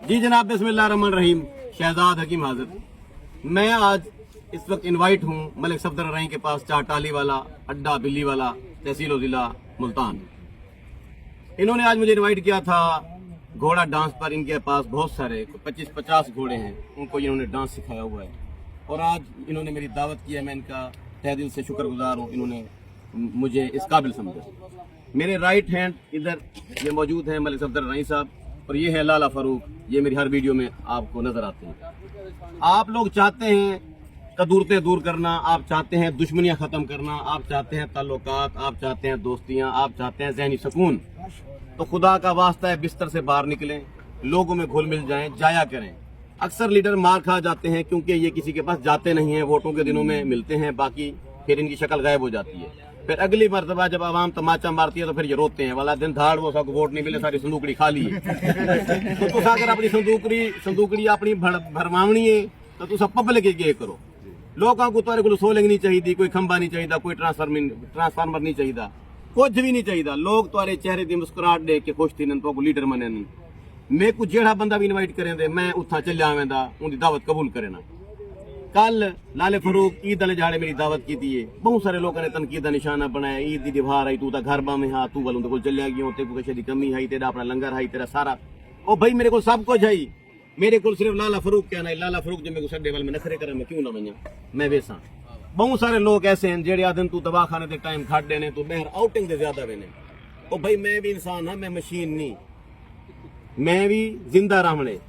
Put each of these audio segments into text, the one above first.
जी जनाब, बिस्मिल्लाहिर्रहमानिर्रहीम। शहजाद हकीम हाजिर। मैं आज इस वक्त इनवाइट हूँ मलिक सफदर रही के पास, चाटाली वाला अड्डा, बिल्ली वाला, तहसील जिला मुल्तान। इन्होंने आज मुझे इनवाइट किया था घोड़ा डांस पर। इनके पास बहुत सारे 25-50 घोड़े हैं, उनको इन्होंने डांस सिखाया हुआ है और आज इन्होंने मेरी दावत की है। मैं इनका तहे दिल से शुक्रगुजार हूँ, इन्होंने मुझे इस काबिल समझा। मेरे राइट हैंड इधर ये मौजूद हैं मलिक सफदर रही साहब, और ये है लाला फारूक। ये मेरी हर वीडियो में आपको नजर आते हैं। आप लोग चाहते हैं कदूरतें दूर करना, आप चाहते हैं दुश्मनियां खत्म करना, आप चाहते हैं ताल्लुकात, आप चाहते हैं दोस्तियां, आप चाहते हैं ज़हनी सुकून। तो खुदा का वास्ता है, बिस्तर से बाहर निकलें, लोगों में घुल मिल जाएं, जाया करें। अक्सर लीडर मार खा जाते हैं क्योंकि ये किसी के पास जाते नहीं हैं, वोटों के दिनों में मिलते हैं, बाकी फिर इनकी शक्ल गायब हो जाती है। फिर अगली मरतबा जब आवाम तमाचा मारती है तो फिर ये रोते हैं, वाला दिन धाड़ वो सब वोट नहीं मिले, सारी संदूकड़ी खाली है। तो तुस अगर अपनी संदूकड़ी अपनी भरमावनी है तो तुस पब्लिक ये करो। लोगों को तुम्हारे को सोलिंग नहीं चाहिए, कोई खंबा नहीं चाहिए, कोई ट्रांसफार्मर नहीं चाहिए, कुछ भी नहीं चाहिए। लोग तुम्हारे चेहरे की मुस्कुराहट देख के खुश थी, तो लीडर मने। मैं को जेड़ा बंदा भी इनवाइट करें दे, मैं उथा चलिया आवेंदा, उनकी दावत कबूल करे ना। कल लाले फरूक ईद वाले झाड़े मेरी दावत की थी, बहुत सारे लोगों ने तनकीद का निशाना बनाया। ईद की दिवार आई, तू तो घर बा में हाँ, तू वालों को चलिया गया, तेरे को किसी की कमी है, तेरा अपना लंगर है, तेरा सारा। ओ भाई मेरे को सब कुछ है, मेरे को सिर्फ लाला फरूक कहना है। लाला फरूक जो मेरे को सड्डे वाल में नखरे करे, मैं क्यों ना मना, मैं वैसा। बहुत सारे लोग ऐसे हैं जेड़े आदन तू दवा खाने के टाइम खा देने, तू बहर आउटिंग के ज्यादा वेने। ओ भाई मैं भी इंसान हाँ, मैं मशीन नहीं, मैं भी जिंदा रहने।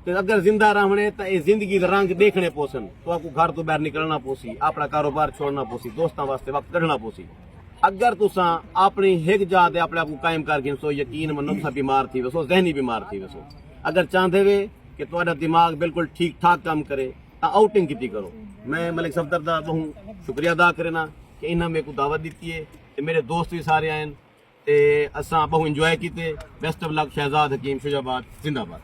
तो अगर जिंदा रहने तो ये जिंदगी रंग देखने पोसन, तो आपको घर तो बाहर निकलना पोसी, अपना कारोबार छोड़ना पोसी, दोस्तों वास्ते वक्त कढ़ना पोसी। अगर तुसा अपनी हिक जात अपने आप को कायम करके सो, यकीन मनो तुसा बीमार थी वसो, जहनी बीमार थी वसो। अगर चाहते वे कि तुम्हारा दिमाग बिल्कुल ठीक ठाक काम करे तो आउटिंग की करो। मैं मलिक सफदर का बहुत शुक्रिया अदा करना कि इन्हें मेरे को दावत दी है। मेरे दोस्त भी सारे आए ते असा बहुत इंजॉय किए। Best of luck. Shahzad Hakim, Shujabad, जिंदाबाद।